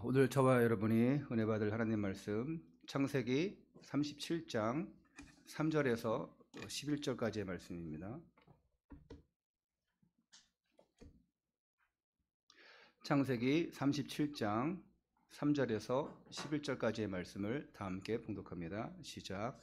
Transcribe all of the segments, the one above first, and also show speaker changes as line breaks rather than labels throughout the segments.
오늘 저와 여러분이 은혜 받을 하나님 말씀 창세기 37장 3절에서 11절까지의 말씀입니다. 창세기 37장 3절에서 11절까지의 말씀을 다 함께 봉독합니다. 시작.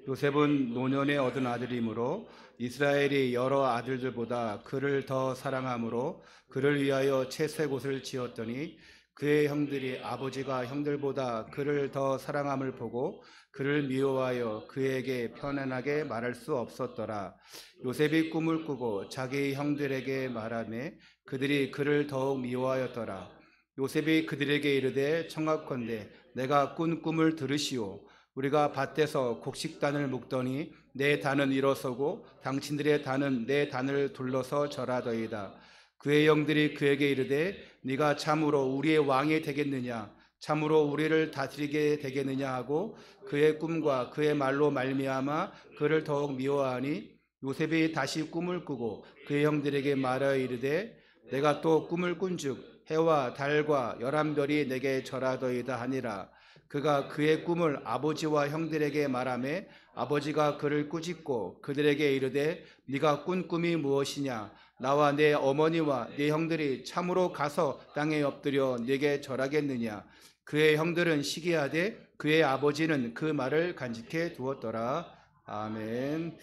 요셉은 노년에 얻은 아들이므로 이스라엘이 여러 아들들보다 그를 더 사랑하므로 그를 위하여 채색 옷을 지었더니 그의 형들이 아버지가 형들보다 그를 더 사랑함을 보고 그를 미워하여 그에게 편안하게 말할 수 없었더라. 요셉이 꿈을 꾸고 자기 형들에게 말하매 그들이 그를 더욱 미워하였더라. 요셉이 그들에게 이르되 청하건대 내가 꾼 꿈을 들으시오. 우리가 밭에서 곡식단을 묶더니 내 단은 일어서고 당신들의 단은 내 단을 둘러서 절하더이다. 그의 형들이 그에게 이르되 네가 참으로 우리의 왕이 되겠느냐, 참으로 우리를 다스리게 되겠느냐 하고 그의 꿈과 그의 말로 말미암아 그를 더욱 미워하니 요셉이 다시 꿈을 꾸고 그의 형들에게 말하여 이르되 내가 또 꿈을 꾼즉 해와 달과 11별이 내게 절하더이다 하니라. 그가 그의 꿈을 아버지와 형들에게 말하매 아버지가 그를 꾸짖고 그들에게 이르되 네가 꾼 꿈이 무엇이냐? 나와 내 어머니와 네 형들이 참으로 가서 땅에 엎드려 네게 절하겠느냐? 그의 형들은 시기하되 그의 아버지는 그 말을 간직해 두었더라. 아멘.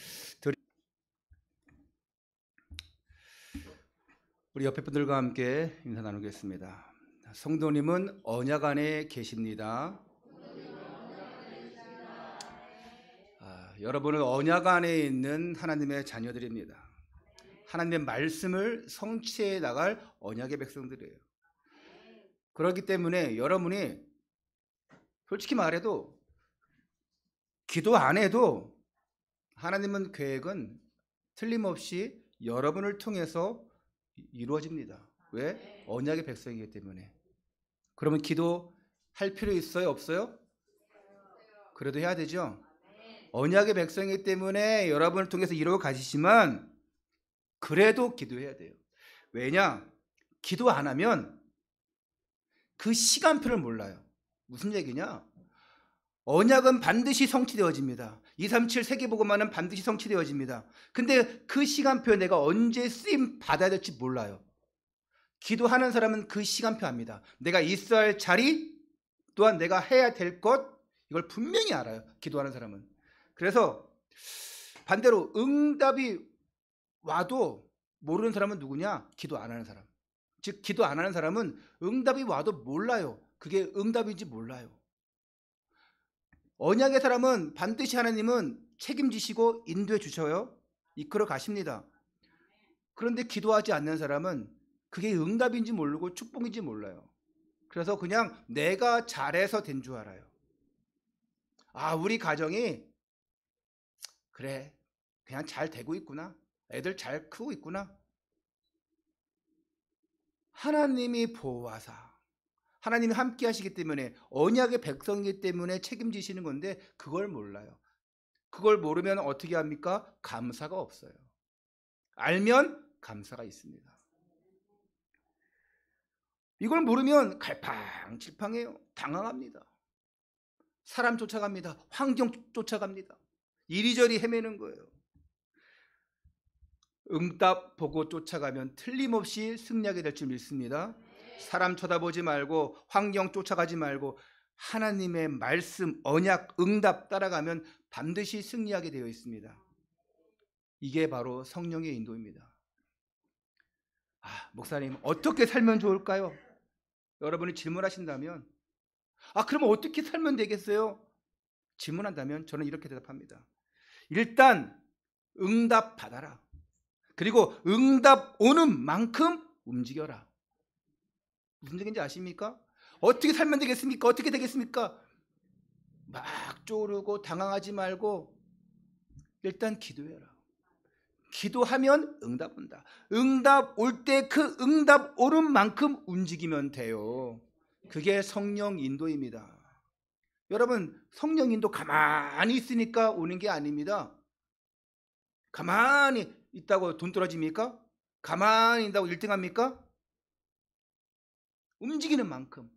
우리 옆에 분들과 함께 인사 나누겠습니다. 성도님은 언약 안에 계십니다. 여러분은 언약 안에 있는 하나님의 자녀들입니다. 하나님의 말씀을 성취해 나갈 언약의 백성들이에요. 그렇기 때문에 여러분이 솔직히 말해도 기도 안 해도 하나님은 계획은 틀림없이 여러분을 통해서 이루어집니다. 왜? 언약의 백성이기 때문에. 그러면 기도할 필요 있어요? 없어요? 그래도 해야 되죠? 언약의 백성이기 때문에 여러분을 통해서 이루어 가시지만 그래도 기도해야 돼요. 왜냐? 기도 안 하면 그 시간표를 몰라요. 무슨 얘기냐? 언약은 반드시 성취되어집니다. 237 세계복음화는 반드시 성취되어집니다. 근데 그 시간표 내가 언제 쓰임 받아야 될지 몰라요. 기도하는 사람은 그 시간표 압니다. 내가 있어야 할 자리 또한 내가 해야 될 것 이걸 분명히 알아요. 기도하는 사람은. 그래서 반대로 응답이 와도 모르는 사람은 누구냐? 기도 안 하는 사람. 즉 기도 안 하는 사람은 응답이 와도 몰라요. 그게 응답인지 몰라요. 언약의 사람은 반드시 하나님은 책임지시고 인도해 주셔요. 이끌어 가십니다. 그런데 기도하지 않는 사람은 그게 응답인지 모르고 축복인지 몰라요. 그래서 그냥 내가 잘해서 된 줄 알아요. 우리 가정이 그래 그냥 잘 되고 있구나. 애들 잘 크고 있구나. 하나님이 보호하사 하나님이 함께 하시기 때문에 언약의 백성이기 때문에 책임지시는 건데 그걸 몰라요. 그걸 모르면 어떻게 합니까? 감사가 없어요. 알면 감사가 있습니다. 이걸 모르면 갈팡질팡해요. 당황합니다. 사람 쫓아갑니다. 환경 쫓아갑니다. 이리저리 헤매는 거예요. 응답 보고 쫓아가면 틀림없이 승리하게 될 줄 믿습니다. 사람 쳐다보지 말고 환경 쫓아가지 말고 하나님의 말씀, 언약, 응답 따라가면 반드시 승리하게 되어 있습니다. 이게 바로 성령의 인도입니다. 목사님 어떻게 살면 좋을까요? 여러분이 질문하신다면 그러면 어떻게 살면 되겠어요? 질문한다면 저는 이렇게 대답합니다. 일단 응답 받아라. 그리고 응답 오는 만큼 움직여라. 무슨 얘기인지 아십니까? 어떻게 살면 되겠습니까? 어떻게 되겠습니까? 막 쪼르고 당황하지 말고 일단 기도해라. 기도하면 응답 온다. 응답 올 때 그 응답 오는 만큼 움직이면 돼요. 그게 성령 인도입니다. 여러분 성령 인도 가만히 있으니까 오는 게 아닙니다. 가만히 있다고 돈 떨어집니까? 가만히 있다고 1등 합니까? 움직이는 만큼.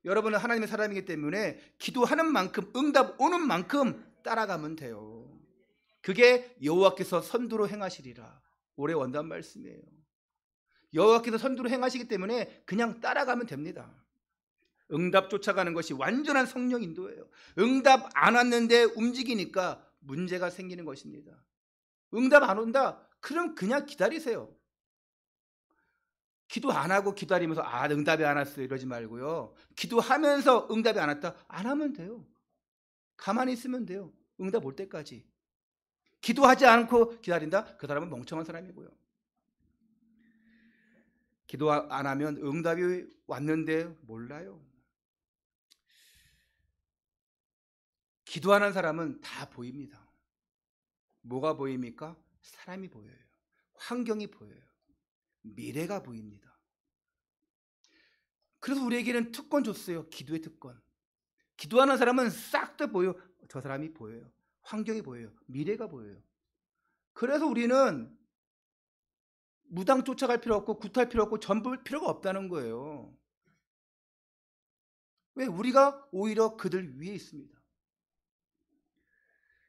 여러분은 하나님의 사람이기 때문에 기도하는 만큼, 응답 오는 만큼 따라가면 돼요. 그게 여호와께서 선두로 행하시리라. 올해 원단 말씀이에요. 여호와께서 선두로 행하시기 때문에 그냥 따라가면 됩니다. 응답 쫓아가는 것이 완전한 성령 인도예요. 응답 안 왔는데 움직이니까 문제가 생기는 것입니다. 응답 안 온다? 그럼 그냥 기다리세요. 기도 안 하고 기다리면서 응답이 안 왔어요 이러지 말고요. 기도하면서 응답이 안 왔다? 안 하면 돼요. 가만히 있으면 돼요. 응답 올 때까지. 기도하지 않고 기다린다? 그 사람은 멍청한 사람이고요. 기도 안 하면 응답이 왔는데 몰라요. 기도하는 사람은 다 보입니다. 뭐가 보입니까? 사람이 보여요. 환경이 보여요. 미래가 보입니다. 그래서 우리에게는 특권 줬어요. 기도의 특권. 기도하는 사람은 싹 다 보여. 저 사람이 보여요. 환경이 보여요. 미래가 보여요. 그래서 우리는 무당 쫓아갈 필요 없고 굿할 필요 없고 전볼 필요가 없다는 거예요. 왜? 우리가 오히려 그들 위에 있습니다.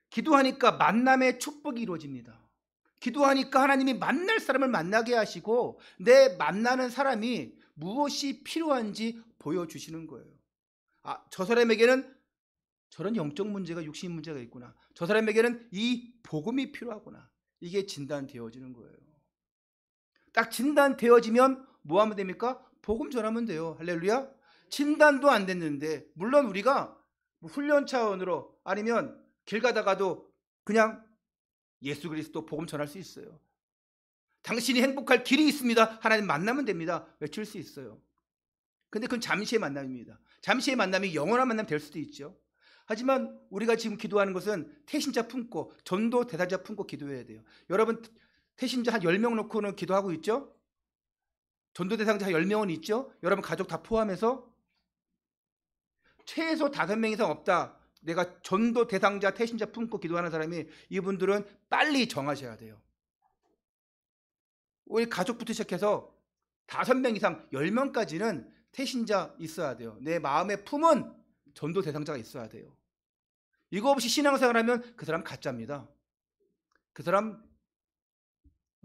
기도하니까 만남의 축복이 이루어집니다. 기도하니까 하나님이 만날 사람을 만나게 하시고 내 만나는 사람이 무엇이 필요한지 보여주시는 거예요. 저 사람에게는 저런 영적 문제가, 육신 문제가 있구나. 저 사람에게는 이 복음이 필요하구나. 이게 진단되어지는 거예요. 딱 진단되어지면 뭐 하면 됩니까? 복음 전하면 돼요. 할렐루야. 진단도 안 됐는데, 물론 우리가 훈련 차원으로 아니면 길 가다가도 그냥 예수 그리스도 복음 전할 수 있어요. 당신이 행복할 길이 있습니다. 하나님 만나면 됩니다. 외칠 수 있어요. 근데 그건 잠시의 만남입니다. 잠시의 만남이 영원한 만남 될 수도 있죠. 하지만 우리가 지금 기도하는 것은 태신자 품고 전도 대상자 품고 기도해야 돼요. 여러분 태신자 한 10명 놓고는 기도하고 있죠? 전도 대상자 한 10명은 있죠? 여러분 가족 다 포함해서 최소 5명 이상 없다. 내가 전도 대상자 태신자 품고 기도하는 사람이, 이분들은 빨리 정하셔야 돼요. 우리 가족부터 시작해서 5명 이상 10명까지는 태신자 있어야 돼요. 내 마음에 품은 전도 대상자가 있어야 돼요. 이거 없이 신앙생활하면 그 사람 가짜입니다. 그 사람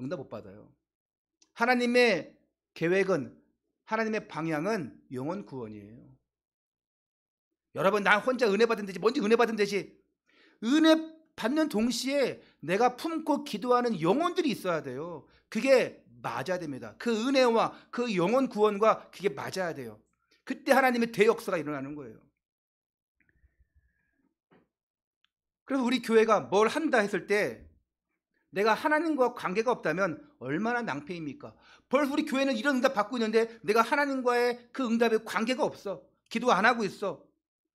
응답 못 받아요. 하나님의 계획은, 하나님의 방향은 영혼 구원이에요. 여러분, 나 혼자 은혜 받은 되지, 뭔지 은혜 받은 되지. 은혜 받는 동시에 내가 품고 기도하는 영혼들이 있어야 돼요. 그게 맞아야 됩니다. 그 은혜와 그 영혼 구원과 그게 맞아야 돼요. 그때 하나님의 대역사가 일어나는 거예요. 그래서 우리 교회가 뭘 한다 했을 때 내가 하나님과 관계가 없다면 얼마나 낭패입니까? 벌써 우리 교회는 이런 응답 받고 있는데 내가 하나님과의 그 응답에 관계가 없어. 기도 안 하고 있어.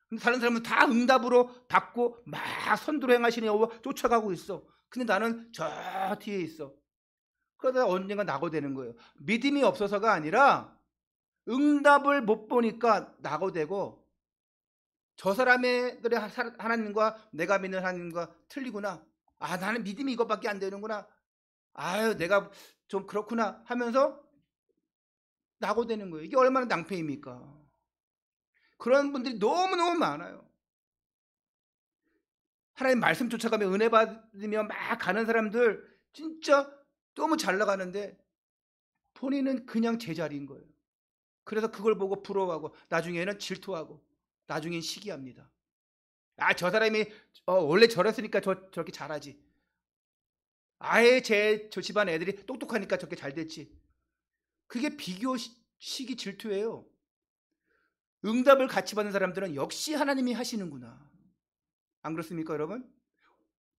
근데 다른 사람은 다 응답으로 받고 막 선두로 행하시는 여호와 쫓아가고 있어. 근데 나는 저 뒤에 있어. 그러다 언젠가 낙오되는 거예요. 믿음이 없어서가 아니라 응답을 못 보니까 낙오되고, 저 사람의 하나님과 내가 믿는 하나님과 틀리구나. 나는 믿음이 이것밖에 안 되는구나. 내가 좀 그렇구나 하면서 낙오되는 거예요. 이게 얼마나 낭패입니까? 그런 분들이 너무너무 많아요. 하나님 말씀 쫓아가며 은혜 받으며 막 가는 사람들 진짜 너무 잘 나가는데 본인은 그냥 제자리인 거예요. 그래서 그걸 보고 부러워하고 나중에는 질투하고 나중엔 시기합니다. 저 사람이 원래 저랬으니까 저렇게 잘하지. 저 집안 애들이 똑똑하니까 저렇게 잘 됐지. 그게 비교, 시기, 질투예요. 응답을 같이 받는 사람들은 역시 하나님이 하시는구나. 안 그렇습니까, 여러분?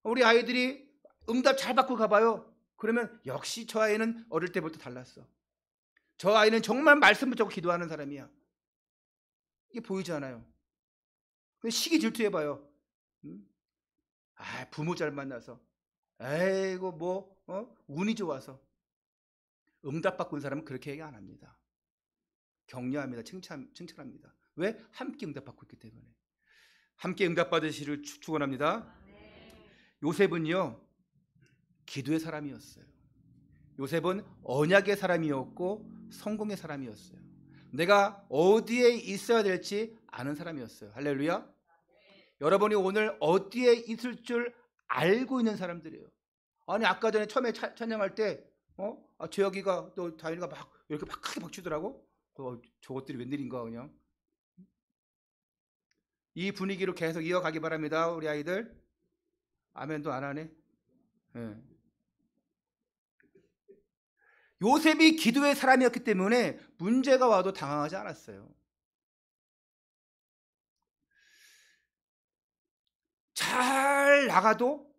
우리 아이들이 응답 잘 받고 가봐요. 그러면 역시 저 아이는 어릴 때부터 달랐어. 저 아이는 정말 말씀 붙잡고 기도하는 사람이야. 이게 보이지 않아요? 시기 질투해봐요. 부모 잘 만나서, 아이고 운이 좋아서. 응답 받고 있는 사람은 그렇게 얘기 안 합니다. 격려합니다. 칭찬합니다. 왜? 함께 응답 받고 있기 때문에. 함께 응답 받으시기를 축원합니다. 요셉은요, 기도의 사람이었어요. 요셉은 언약의 사람이었고 성공의 사람이었어요. 내가 어디에 있어야 될지 아는 사람이었어요. 할렐루야. 여러분이 오늘 어디에 있을 줄 알고 있는 사람들이에요. 아니 아까 전에 처음에 찬양할 때 재혁이가 또 다현이가 막 이렇게 막 크게 박치더라고. 저것들이 웬일인가 그냥. 이 분위기로 계속 이어가기 바랍니다. 우리 아이들. 아멘도 안 하네. 예. 요셉이 기도의 사람이었기 때문에 문제가 와도 당황하지 않았어요. 잘 나가도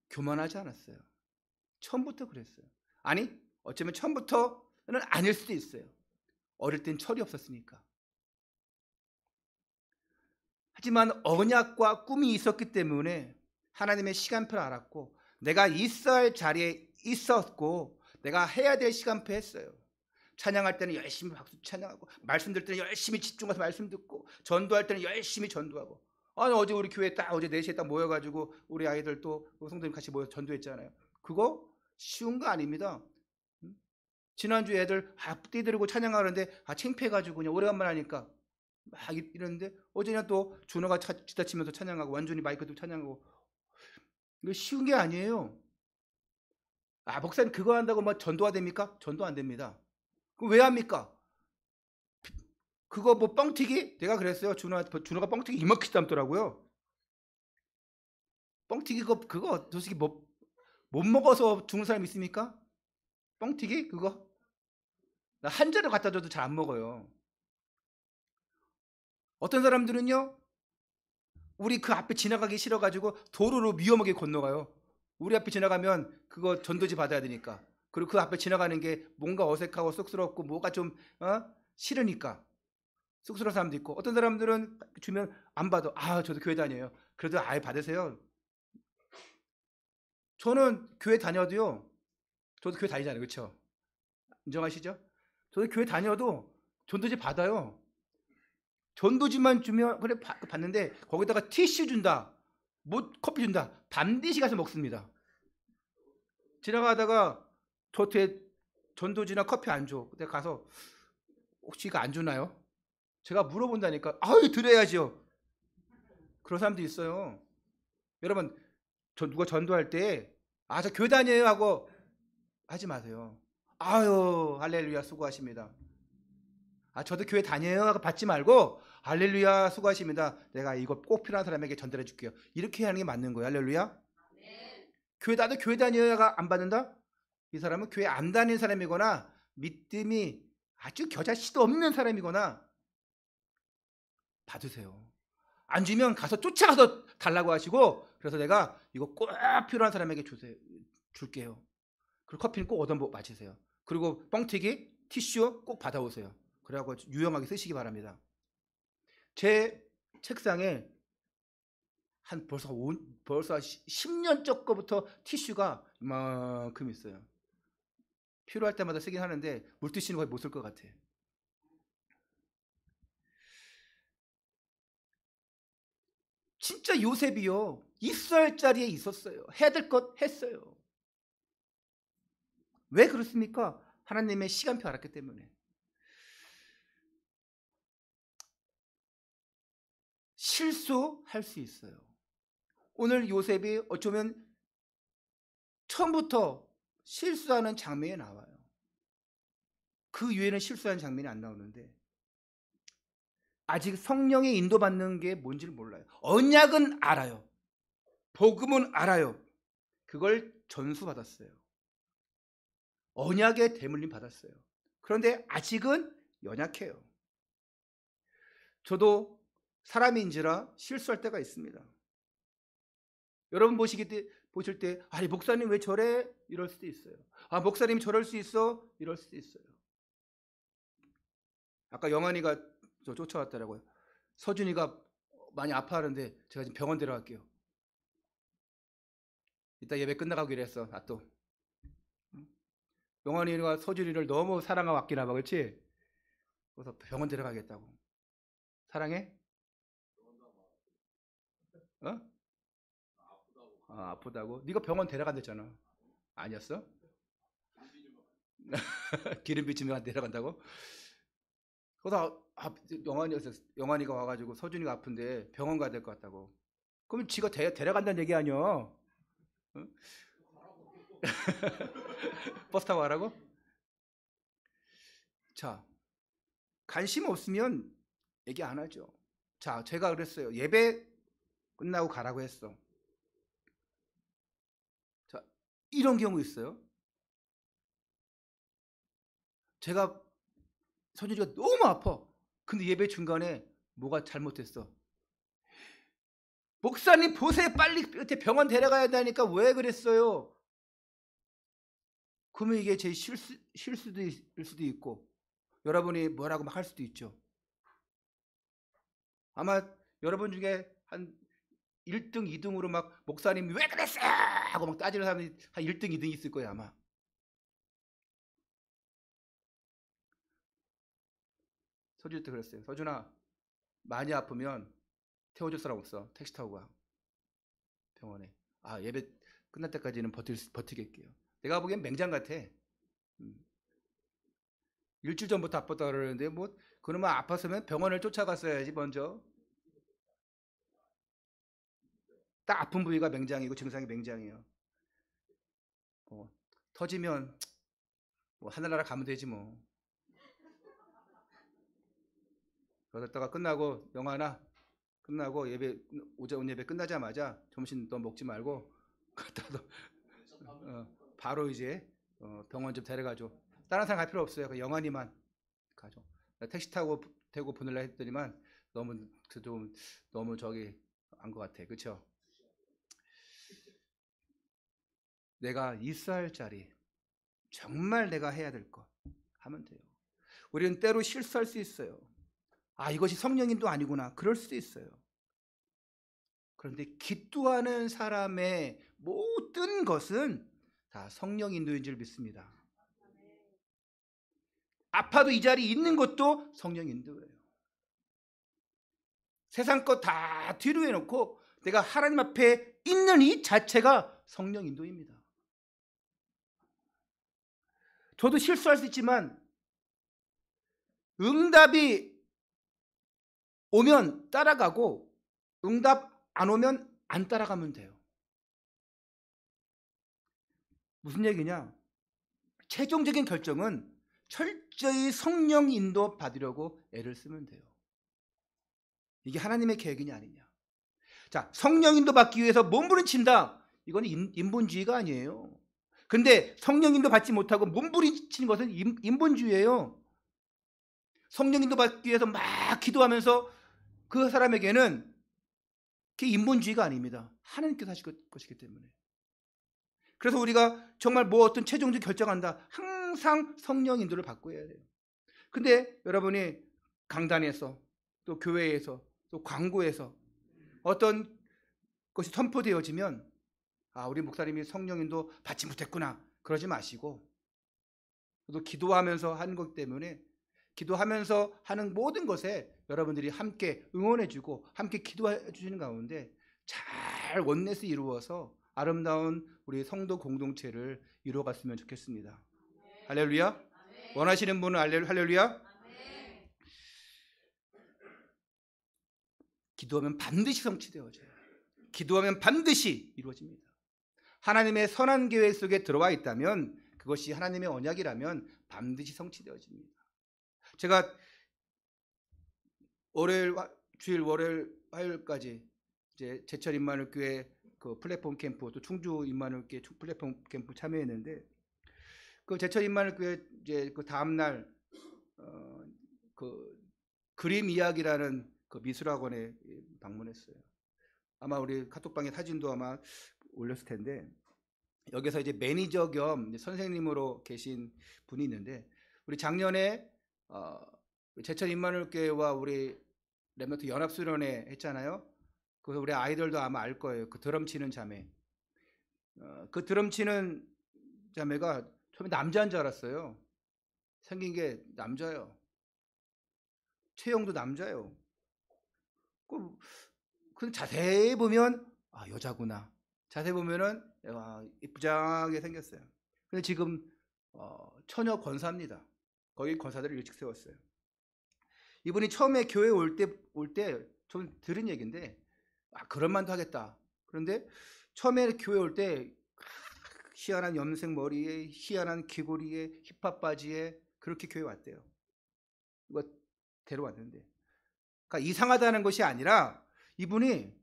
교만하지 않았어요. 처음부터 그랬어요. 아니 어쩌면 처음부터는 아닐 수도 있어요. 어릴 땐 철이 없었으니까. 하지만 언약과 꿈이 있었기 때문에 하나님의 시간표를 알았고 내가 있어야 할 자리에 있었고 내가 해야 될 시간표 했어요. 찬양할 때는 열심히 박수 찬양하고 말씀 들 때는 열심히 집중해서 말씀 듣고 전도할 때는 열심히 전도하고. 아니 어제 우리 교회 딱 어제 4시에 딱 모여가지고 우리 아이들 또 성도님 같이 모여 전도했잖아요. 그거 쉬운 거 아닙니다. 지난주에 애들 뛰들고 찬양하는데 창피해가지고 그냥 오래간만에 하니까 막 이러는데 어제는 또 준호가 기타 치면서 찬양하고 완전히 마이크 들고 찬양하고. 이거 쉬운 게 아니에요. 목사님 그거 한다고 뭐 전도가 됩니까? 전도 안 됩니다. 그럼 왜 합니까? 그거 뭐 뻥튀기? 내가 그랬어요. 준호가 뻥튀기 이만큼 담더라고요. 뻥튀기 그거 솔직히 못 먹어서 죽는 사람 있습니까? 뻥튀기 그거 나 한 잔을 갖다 줘도 잘 안 먹어요. 어떤 사람들은요 우리 그 앞에 지나가기 싫어가지고 도로로 위험하게 건너가요. 우리 앞에 지나가면 그거 전도지 받아야 되니까. 그리고 그 앞에 지나가는 게 뭔가 어색하고 쑥스럽고 뭐가 좀 싫으니까 쑥스러운 사람도 있고, 어떤 사람들은 주면 안 받아. 저도 교회 다녀요. 그래도 아예 받으세요. 저는 교회 다녀도요. 저도 교회 다니잖아요. 그렇죠? 인정하시죠? 저도 교회 다녀도 전도지 받아요. 전도지만 주면 그래 받는데 거기다가 티슈 준다, 뭐 커피 준다, 반드시 가서 먹습니다. 지나가다가 저한테 전도지나 커피 안 줘. 내가 가서 혹시 이거 안 주나요? 제가 물어본다니까. 드려야죠. 그런 사람도 있어요. 여러분 누가 전도할 때 저 교회 다녀요 하고 하지 마세요. 할렐루야 수고하십니다. 저도 교회 다녀요 하고 받지 말고 할렐루야 수고하십니다. 내가 이거 꼭 필요한 사람에게 전달해 줄게요. 이렇게 하는 게 맞는 거예요. 할렐루야. 나도 교회 다녀요가 안 받는다? 이 사람은 교회 안 다니는 사람이거나 믿음이 아주 겨자씨도 없는 사람이거나 받으세요. 안 주면 가서 쫓아가서 달라고 하시고, 그래서 내가 이거 꼭 필요한 사람에게 줄게요. 그리고 커피는 꼭 얻어 마시세요. 그리고 뻥튀기, 티슈 꼭 받아오세요. 그래갖고 유용하게 쓰시기 바랍니다. 제 책상에 벌써 10년째 거부터 티슈가 이만큼 있어요. 필요할 때마다 쓰긴 하는데 물티슈는 거의 못 쓸 것 같아. 진짜 요셉이요, 있어야 할 자리에 있었어요. 해야 될 것 했어요. 왜 그렇습니까? 하나님의 시간표 알았기 때문에. 실수할 수 있어요. 오늘 요셉이 어쩌면 처음부터 실수하는 장면이 나와요. 그 위에는 실수하는 장면이 안 나오는데 아직 성령의 인도받는 게 뭔지를 몰라요. 언약은 알아요. 복음은 알아요. 그걸 전수받았어요. 언약의 대물림 받았어요. 그런데 아직은 연약해요. 저도 사람인지라 실수할 때가 있습니다. 여러분 보실 때 아니 목사님 왜 저래? 이럴 수도 있어요. 목사님 저럴 수 있어? 이럴 수도 있어요. 아까 영환이가 저 쫓아왔더라고요. 서준이가 많이 아파하는데 제가 지금 병원 데려갈게요. 이따 예배 끝나가고 이랬어. 또 영환이가 서준이를 너무 사랑하고 아끼나 봐. 그렇지? 그래서 병원 데려가겠다고. 사랑해? 아프다고? 네가 병원 데려간댔잖아. 아니었어? 기름 비치면 데려간다고? 그래서 영환이가 와가지고 서준이가 아픈데 병원 가야 될 것 같다고. 그럼 지가 데려간다는 얘기 아니야? 응? 버스 타고 가라고? 자, 관심 없으면 얘기 안 하죠. 자, 제가 그랬어요. 예배 끝나고 가라고 했어. 자, 이런 경우 있어요. 제가 서준이가 너무 아파. 근데 예배 중간에 뭐가 잘못됐어. 목사님 보세요. 빨리 병원 데려가야 되니까 왜 그랬어요? 그러면 이게 제 실수일 수도 있고 여러분이 뭐라고 막 할 수도 있죠. 아마 여러분 중에 한 1등, 2등으로 막 목사님 왜 그랬어요? 하고 막 따지는 사람이 한 1등, 2등 있을 거예요 아마. 서준이 때 그랬어요. 서준아 많이 아프면 태워줄 사람 없어. 택시 타고 가 병원에. 아 예배 끝날 때까지는 버티겠게요. 내가 보기엔 맹장 같아. 음. 일주일 전부터 아팠다 그러는데 뭐 그러면 아팠으면 병원을 쫓아갔어야지 먼저. 딱 아픈 부위가 맹장이고 증상이 맹장이에요. 터지면 뭐 하늘나라 가면 되지 뭐. 그러다가 끝나고 영화나 끝나고 예배 오전 예배 끝나자마자 점심 또 먹지 말고 갔다도 바로 이제 병원 좀 데려가죠. 다른 사람 갈 필요 없어요. 그 영환이만 가죠. 택시 타고 대고 보내려 했더니만 너무 좀 너무 저기 안 것 같아. 그렇죠? 내가 있어야 할 자리 정말 내가 해야 될 것 하면 돼요. 우리는 때로 실수할 수 있어요. 아 이것이 성령인도 아니구나 그럴 수도 있어요. 그런데 기도하는 사람의 모든 것은 다 성령 인도인 줄 믿습니다. 아파도 이 자리에 있는 것도 성령 인도예요. 세상 것 다 뒤로 해놓고 내가 하나님 앞에 있는 이 자체가 성령 인도입니다. 저도 실수할 수 있지만 응답이 오면 따라가고 응답 안 오면 안 따라가면 돼요. 무슨 얘기냐? 최종적인 결정은 철저히 성령 인도 받으려고 애를 쓰면 돼요. 이게 하나님의 계획이냐 아니냐. 자, 성령 인도 받기 위해서 몸부림친다. 이건 인본주의가 아니에요. 근데 성령 인도 받지 못하고 몸부림치는 것은 인본주의예요. 성령 인도 받기 위해서 막 기도하면서 그 사람에게는 그게 인본주의가 아닙니다. 하나님께서 하실 것이기 때문에. 그래서 우리가 정말 뭐 어떤 최종적 결정한다. 항상 성령 인도를 받고 해야 돼요. 근데 여러분이 강단에서 또 교회에서 또 광고에서 어떤 것이 선포되어지면 아 우리 목사님이 성령 인도 받지 못했구나 그러지 마시고 또 기도하면서 하는 것 때문에 기도하면서 하는 모든 것에 여러분들이 함께 응원해주고 함께 기도해 주시는 가운데 잘 원넷을 이루어서 아름다운 우리 성도 공동체를 이루어갔으면 좋겠습니다. 할렐루야. 원하시는 분은 할렐루야. 기도하면 반드시 성취되어져요. 기도하면 반드시 이루어집니다. 하나님의 선한 계획 속에 들어와 있다면 그것이 하나님의 언약이라면 반드시 성취되어집니다. 제가 주일 월요일 화요일까지 이제 제철 임마누엘 교회 그 플랫폼 캠프 또 충주 임마누엘 교회 플랫폼 캠프 참여했는데 그 제철 임마누엘 교회 이제 그 다음 날 그 그림 이야기라는 그 미술학원에 방문했어요. 아마 우리 카톡방에 사진도 아마 올렸을 텐데 여기서 이제 매니저 겸 선생님으로 계신 분이 있는데 우리 작년에 제천 임마누엘 교회와 우리 렘넌트 연합수련회 했잖아요. 그래서 우리 아이들도 아마 알 거예요. 그 드럼 치는 자매. 그 드럼 치는 자매가 처음에 남자인 줄 알았어요. 생긴 게 남자예요. 체형도 남자예요. 그 자세히 보면 아 여자구나. 자세히 보면은 이쁘장하게 생겼어요. 근데 지금 처녀 권사입니다. 거기 권사들을 일찍 세웠어요. 이분이 처음에 교회 올 때 좀 들은 얘기인데 그런 만도 하겠다. 그런데 처음에 교회 올 때 희한한 염색 머리에 희한한 귀걸이에 힙합 바지에 그렇게 교회 왔대요. 이거 데려왔는데 그러니까 이상하다는 것이 아니라 이분이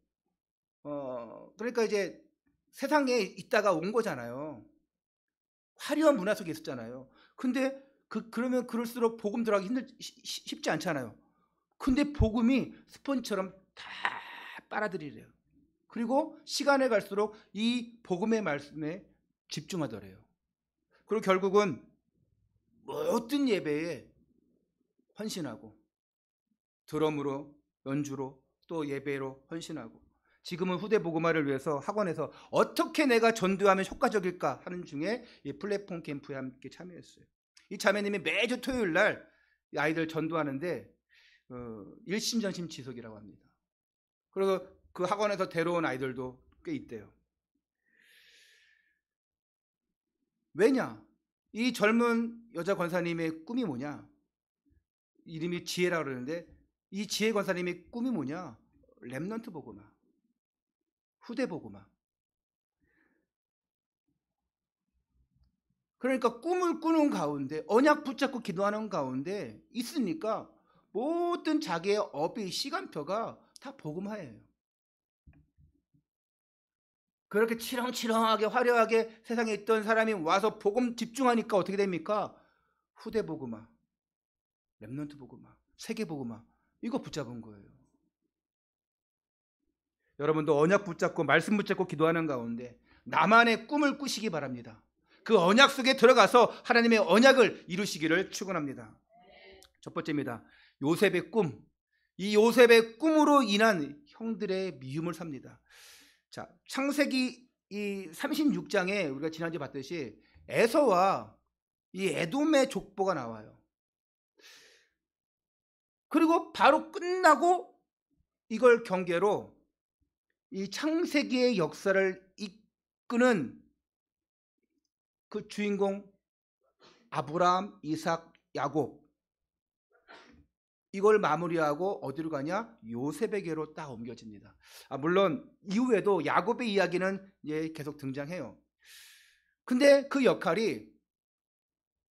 그러니까 이제 세상에 있다가 온 거잖아요. 화려한 문화 속에 있었잖아요. 근데 그러면 그럴수록 복음 들어가기 쉽지 않잖아요. 근데 복음이 스펀지처럼 다 빨아들이래요. 그리고 시간이 갈수록 이 복음의 말씀에 집중하더래요. 그리고 결국은 모든 예배에 헌신하고 드럼으로 연주로 또 예배로 헌신하고 지금은 후대 복음화를 위해서 학원에서 어떻게 내가 전도하면 효과적일까 하는 중에 이 플랫폼 캠프에 함께 참여했어요. 이 자매님이 매주 토요일 날 아이들 전도하는데 일심전심 지속이라고 합니다. 그리고 그 학원에서 데려온 아이들도 꽤 있대요. 왜냐? 이 젊은 여자 권사님의 꿈이 뭐냐? 이름이 지혜라고 그러는데 이 지혜 권사님의 꿈이 뭐냐? 렘넌트 복음화, 후대 복음화. 그러니까 꿈을 꾸는 가운데 언약 붙잡고 기도하는 가운데 있으니까 모든 자기의 업의 시간표가 다 복음화예요. 그렇게 치렁치렁하게 화려하게 세상에 있던 사람이 와서 복음 집중하니까 어떻게 됩니까? 후대 복음화, 렘넌트 복음화, 세계 복음화 이거 붙잡은 거예요. 여러분도 언약 붙잡고 말씀 붙잡고 기도하는 가운데 나만의 꿈을 꾸시기 바랍니다. 그 언약 속에 들어가서 하나님의 언약을 이루시기를 축원합니다. 첫 번째입니다. 요셉의 꿈. 이 요셉의 꿈으로 인한 형들의 미움을 삽니다. 자, 창세기 이 36장에 우리가 지난주에 봤듯이 에서와 이 에돔의 족보가 나와요. 그리고 바로 끝나고 이걸 경계로 이 창세기의 역사를 이끄는 그 주인공 아브라함, 이삭, 야곱 이걸 마무리하고 어디로 가냐? 요셉에게로 딱 옮겨집니다. 물론 이후에도 야곱의 이야기는 계속 등장해요. 근데 그 역할이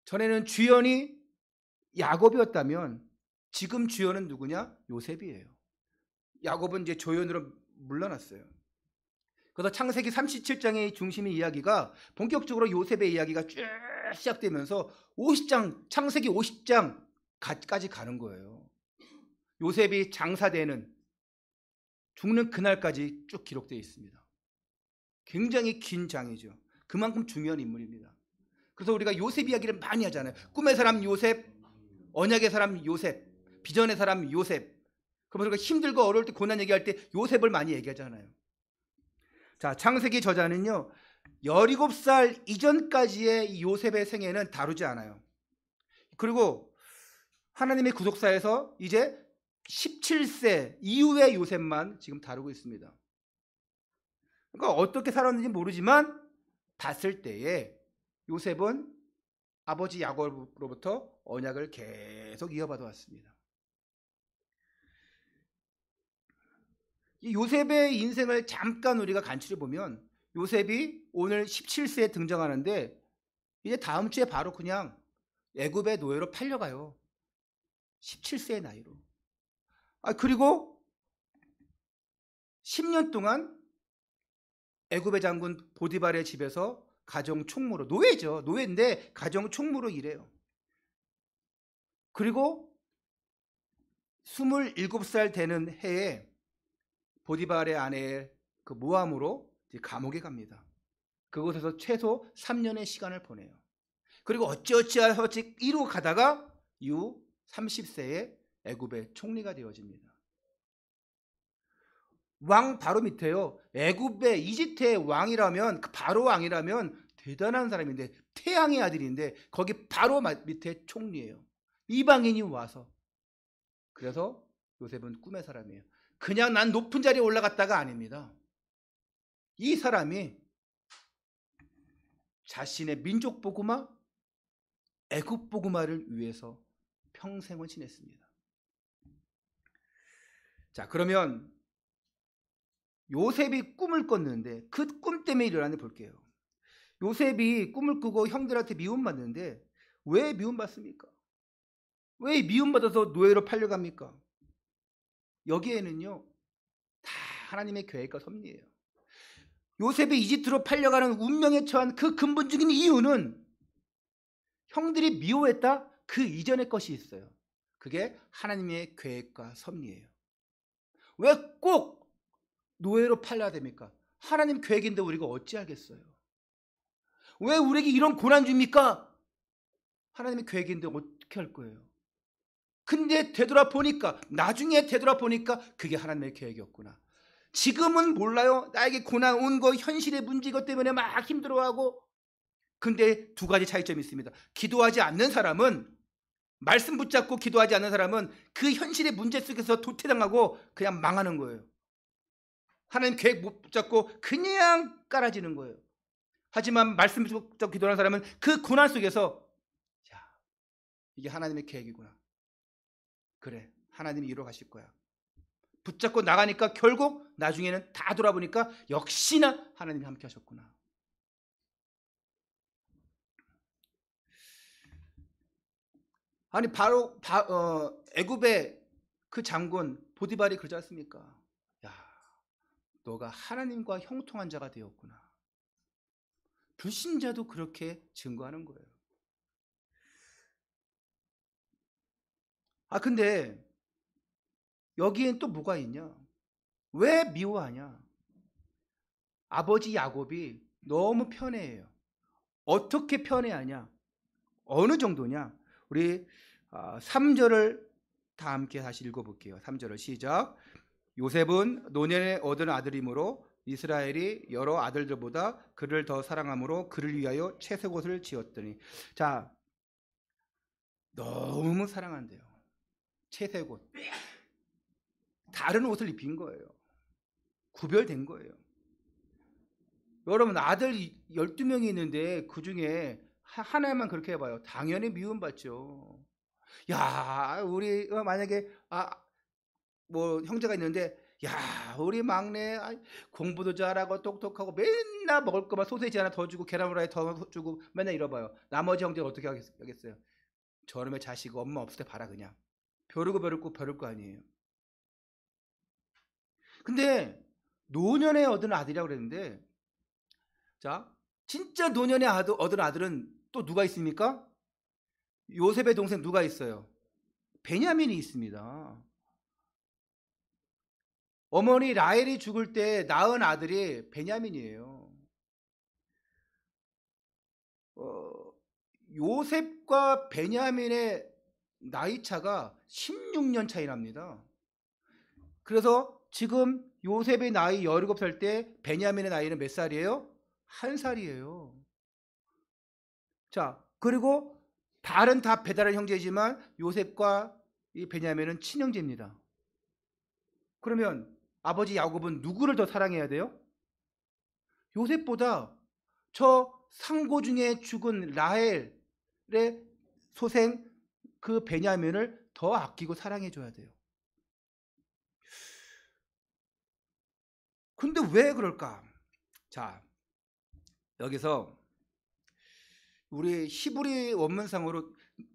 전에는 주연이 야곱이었다면 지금 주연은 누구냐? 요셉이에요. 야곱은 이제 조연으로 물러났어요. 그래서 창세기 37장의 중심의 이야기가 본격적으로 요셉의 이야기가 쭉 시작되면서 50장, 창세기 50장까지 가는 거예요. 요셉이 장사되는 죽는 그날까지 쭉 기록되어 있습니다. 굉장히 긴 장이죠. 그만큼 중요한 인물입니다. 그래서 우리가 요셉 이야기를 많이 하잖아요. 꿈의 사람 요셉, 언약의 사람 요셉, 비전의 사람 요셉. 그러면서 우리가 힘들고 어려울 때 고난 얘기할 때 요셉을 많이 얘기하잖아요. 자, 창세기 저자는요 17살 이전까지의 요셉의 생애는 다루지 않아요. 그리고 하나님의 구속사에서 이제 17세 이후의 요셉만 지금 다루고 있습니다. 그러니까 어떻게 살았는지 모르지만 봤을 때에 요셉은 아버지 야곱으로부터 언약을 계속 이어받아 왔습니다. 이 요셉의 인생을 잠깐 우리가 간추려 보면 요셉이 오늘 17세에 등장하는데 이제 다음 주에 바로 그냥 애굽의 노예로 팔려가요. 17세의 나이로. 그리고 10년 동안 애굽의 장군 보디발의 집에서 가정 총무로, 노예죠. 노예인데 가정 총무로 일해요. 그리고 27살 되는 해에 보디발의 아내의 그 모함으로 감옥에 갑니다. 그곳에서 최소 3년의 시간을 보내요. 그리고 어찌어찌해서 이루어 가다가 이후 30세에 애굽의 총리가 되어집니다. 왕 바로 밑에요. 애굽의 이집트의 왕이라면, 바로 왕이라면 대단한 사람인데, 태양의 아들인데 거기 바로 밑에 총리예요. 이방인이 와서. 그래서 요셉은 꿈의 사람이에요. 그냥 난 높은 자리에 올라갔다가 아닙니다. 이 사람이 자신의 민족 복음화, 애굽 복음화를 위해서 평생을 지냈습니다. 자, 그러면 요셉이 꿈을 꿨는데 그 꿈 때문에 일어난 일 볼게요. 요셉이 꿈을 꾸고 형들한테 미움받는데 왜 미움받습니까? 왜 미움받아서 노예로 팔려갑니까? 여기에는요, 다 하나님의 계획과 섭리예요. 요셉이 이집트로 팔려가는 운명에 처한 그 근본적인 이유는 형들이 미워했다? 그 이전의 것이 있어요. 그게 하나님의 계획과 섭리예요. 왜 꼭 노예로 팔려야 됩니까? 하나님 계획인데 우리가 어찌 알겠어요? 왜 우리에게 이런 고난 줍니까? 하나님의 계획인데 어떻게 할 거예요? 근데 되돌아보니까, 나중에 되돌아보니까 그게 하나님의 계획이었구나. 지금은 몰라요. 나에게 고난 온 거 현실의 문제 이것 때문에 막 힘들어하고. 근데 두 가지 차이점이 있습니다. 기도하지 않는 사람은, 말씀 붙잡고 기도하지 않는 사람은 그 현실의 문제 속에서 도태당하고 그냥 망하는 거예요. 하나님 계획 못 붙잡고 그냥 깔아지는 거예요. 하지만 말씀 붙잡고 기도하는 사람은 그 고난 속에서, 야, 이게 하나님의 계획이구나. 그래, 하나님이 이루어 가실 거야. 붙잡고 나가니까 결국 나중에는 다 돌아보니까 역시나 하나님이 함께 하셨구나. 아니 바로 애굽의 그 장군 보디발이 그러지 않습니까? 야, 너가 하나님과 형통한 자가 되었구나. 불신자도 그렇게 증거하는 거예요. 근데 여기엔 또 뭐가 있냐? 왜 미워하냐? 아버지 야곱이 너무 편애해요. 어떻게 편애하냐? 어느 정도냐? 우리 3절을 다 함께 다시 읽어볼게요. 3절을 시작. 요셉은 노년에 얻은 아들이므로 이스라엘이 여러 아들들보다 그를 더 사랑함으로 그를 위하여 채색옷을 지었더니. 자, 너무 사랑한대요. 채색옷. 다른 옷을 입힌 거예요. 구별된 거예요. 여러분, 아들 12명이 있는데 그 중에 하나만 그렇게 해봐요. 당연히 미움받죠. 야, 우리 만약에 뭐 형제가 있는데, 야, 우리 막내 공부도 잘하고 똑똑하고 맨날 먹을 거만 소세지 하나 더 주고 계란 후라이 더 주고 맨날 이러봐요. 나머지 형제가 어떻게 하겠어요? 저놈의 자식 엄마 없을 때 봐라 그냥. 벼르고 벼를 거 아니에요. 근데 노년에 얻은 아들이라고 그랬는데, 자, 진짜 노년에 얻은 아들은 또 누가 있습니까? 요셉의 동생 누가 있어요? 베냐민이 있습니다. 어머니 라헬이 죽을 때 낳은 아들이 베냐민이에요. 요셉과 베냐민의 나이 차가 16년 차이 납니다. 그래서 지금 요셉의 나이 17살 때 베냐민의 나이는 몇 살이에요? 1살이에요. 자, 그리고 다른 다 배다른 형제지만 요셉과 이 베냐민은 친형제입니다. 그러면 아버지 야곱은 누구를 더 사랑해야 돼요? 요셉보다 저 상고 중에 죽은 라헬의 소생 그 베냐민을 더 아끼고 사랑해 줘야 돼요. 근데 왜 그럴까? 자, 여기서 우리 히브리 원문상으로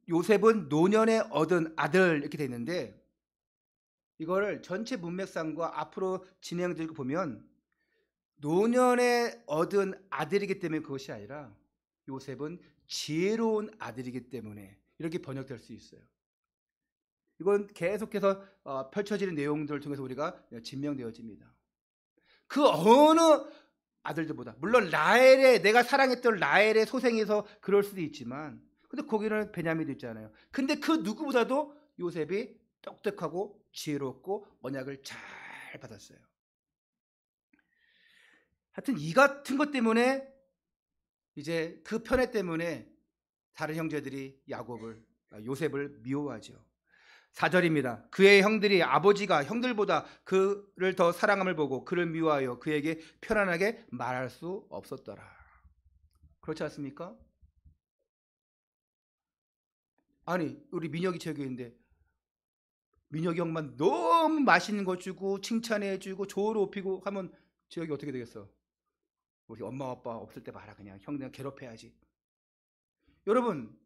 요셉은 노년에 얻은 아들 이렇게 돼 있는데, 이거를 전체 문맥상과 앞으로 진행되고 보면 노년에 얻은 아들이기 때문에 그것이 아니라 요셉은 지혜로운 아들이기 때문에 이렇게 번역될 수 있어요. 이건 계속해서 펼쳐지는 내용들을 통해서 우리가 증명되어집니다. 그 어느 아들들보다, 물론 라헬의, 내가 사랑했던 라헬의 소생에서 그럴 수도 있지만, 근데 거기는 베냐민도 있잖아요. 근데 그 누구보다도 요셉이 똑똑하고 지혜롭고 언약을 잘 받았어요. 하여튼 이 같은 것 때문에 이제 그 편애 때문에 다른 형제들이 요셉을 미워하죠. 4절입니다. 그의 형들이 아버지가 형들보다 그를 더 사랑함을 보고 그를 미워하여 그에게 편안하게 말할 수 없었더라. 그렇지 않습니까? 아니, 우리 민혁이 저기 있는데 민혁이 형만 너무 맛있는 거 주고 칭찬해주고 조를 높이고 하면 지혁이 어떻게 되겠어? 우리 엄마 아빠 없을 때 봐라, 그냥 형 그냥 괴롭혀야지. 여러분,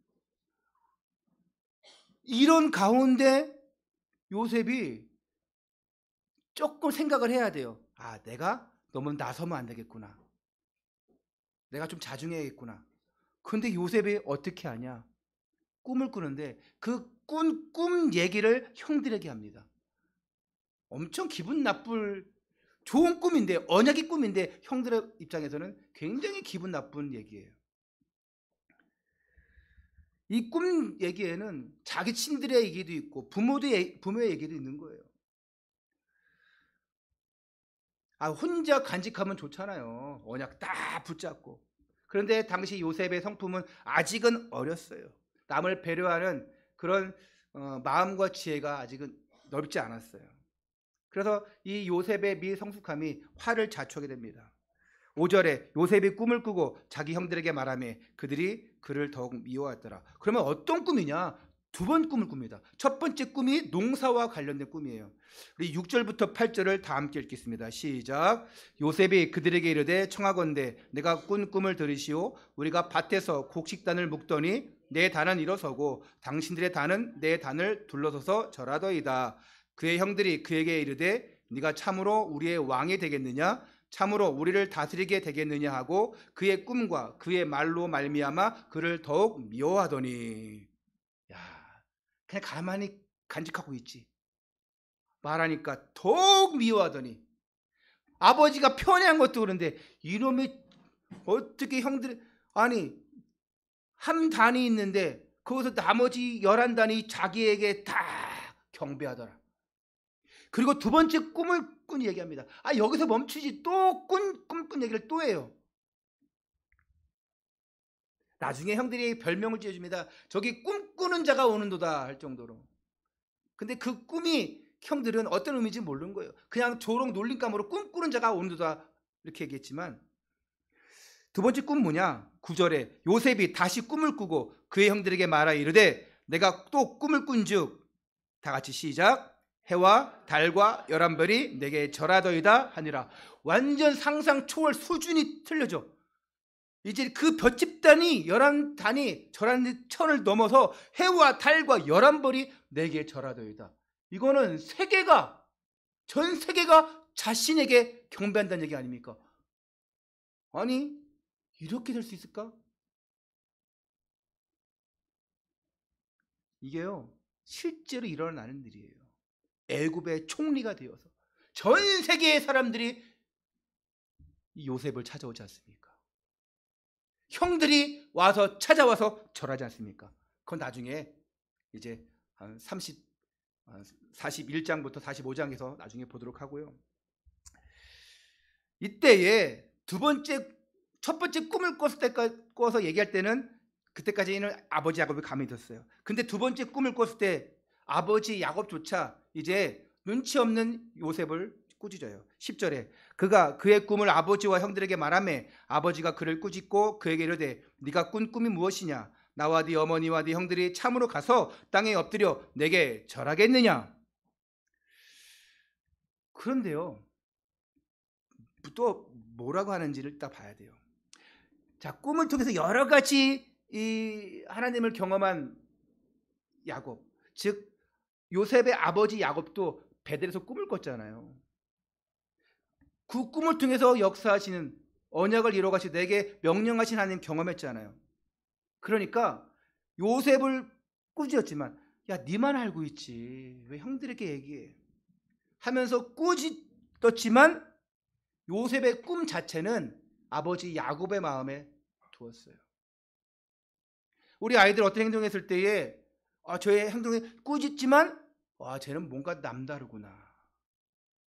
이런 가운데 요셉이 조금 생각을 해야 돼요. 아, 내가 너무 나서면 안 되겠구나. 내가 좀 자중해야겠구나. 근데 요셉이 어떻게 하냐? 꿈을 꾸는데 그 꿈 얘기를 형들에게 합니다. 엄청 기분 나쁠 좋은 꿈인데, 언약의 꿈인데 형들의 입장에서는 굉장히 기분 나쁜 얘기예요. 이 꿈 얘기에는 자기 친들의 얘기도 있고 부모의 얘기도 있는 거예요. 아, 혼자 간직하면 좋잖아요. 언약 딱 붙잡고. 그런데 당시 요셉의 성품은 아직은 어렸어요. 남을 배려하는 그런 마음과 지혜가 아직은 넓지 않았어요. 그래서 이 요셉의 미성숙함이 화를 자초하게 됩니다. 5절에 요셉이 꿈을 꾸고 자기 형들에게 말하며 그들이 그를 더욱 미워하더라. 그러면 어떤 꿈이냐? 두 번 꿈을 꿉니다. 첫 번째 꿈이 농사와 관련된 꿈이에요. 우리 6절부터 8절을 다 함께 읽겠습니다. 시작. 요셉이 그들에게 이르되 청하건대 내가 꾼 꿈을 들으시오. 우리가 밭에서 곡식단을 묶더니 내 단은 일어서고 당신들의 단은 내 단을 둘러서서 절하더이다. 그의 형들이 그에게 이르되 네가 참으로 우리의 왕이 되겠느냐? 참으로 우리를 다스리게 되겠느냐 하고 그의 꿈과 그의 말로 말미암아 그를 더욱 미워하더니. 야, 그냥 가만히 간직하고 있지. 말하니까 더욱 미워하더니. 아버지가 편애한 것도 그런데 이놈이 어떻게 형들, 아니 한 단이 있는데 거기서 나머지 11단이 자기에게 다 경배하더라. 그리고 두 번째 꿈을 꾼 얘기합니다. 아, 여기서 멈추지. 또 꿈꾼 얘기를 또 해요. 나중에 형들이 별명을 지어줍니다. 저기 꿈꾸는 자가 오는도다 할 정도로. 근데 그 꿈이 형들은 어떤 의미인지 모르는 거예요. 그냥 조롱 놀림감으로 꿈꾸는 자가 오는도다 이렇게 얘기했지만, 두 번째 꿈 뭐냐? 9절에 요셉이 다시 꿈을 꾸고 그의 형들에게 말하 이르되 내가 또 꿈을 꾼즉, 다 같이 시작. 해와 달과 11별이 내게 절하더이다 하니라. 완전 상상 초월 수준이 틀려져. 이제 그 별 집단이 11단이 절하는 천을 넘어서 해와 달과 11별이 내게 절하더이다. 이거는 세계가, 전 세계가 자신에게 경배한다는 얘기 아닙니까? 아니, 이렇게 될 수 있을까? 이게요, 실제로 일어나는 일이에요. 애굽의 총리가 되어서 전 세계의 사람들이 요셉을 찾아오지 않습니까? 형들이 와서 찾아와서 절하지 않습니까? 그건 나중에 이제 한 41장부터 45장에서 나중에 보도록 하고요. 이때에 첫 번째 꿈을 꿔서 얘기할 때는 그때까지는 아버지 야곱이 감이 들었어요. 근데 두 번째 꿈을 꿨을 때 아버지 야곱조차 이제 눈치 없는 요셉을 꾸짖어요. 10절에 그가 그의 꿈을 아버지와 형들에게 말하며 아버지가 그를 꾸짖고 그에게 이르되 네가 꾼 꿈이 무엇이냐? 나와 네 어머니와 네 형들이 참으로 가서 땅에 엎드려 내게 절하겠느냐? 그런데요, 또 뭐라고 하는지를 딱 봐야 돼요. 자, 꿈을 통해서 여러 가지 이 하나님을 경험한 야곱, 즉 요셉의 아버지 야곱도 베델에서 꿈을 꿨잖아요. 그 꿈을 통해서 역사하시는, 언약을 이루어가시고 내게 명령하신 하나님 경험했잖아요. 그러니까 요셉을 꾸짖었지만 야, 네만 알고 있지 왜 형들에게 얘기해 하면서 꾸짖었지만 요셉의 꿈 자체는 아버지 야곱의 마음에 두었어요. 우리 아이들 어떤 행동했을 때에 저의 행동에 꾸짖지만 쟤는 뭔가 남다르구나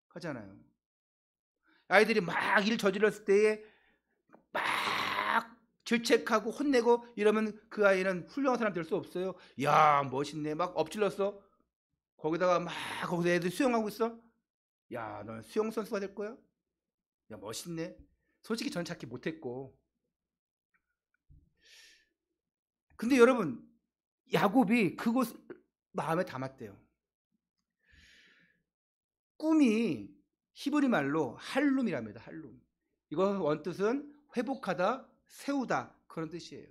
하잖아요. 아이들이 막 일 저질렀을 때에 막 질책하고 혼내고 이러면 그 아이는 훌륭한 사람 될 수 없어요. 야, 멋있네. 막 엎질렀어. 거기다가 막 거기서 애들 수영하고 있어. 야, 너 수영 선수가 될 거야? 야, 멋있네. 솔직히 전 찾기 못했고. 근데 여러분, 야곱이 그곳 마음에 담았대요. 꿈이 히브리 말로 할룸이랍니다. 할룸. 이거 원뜻은 회복하다, 세우다 그런 뜻이에요.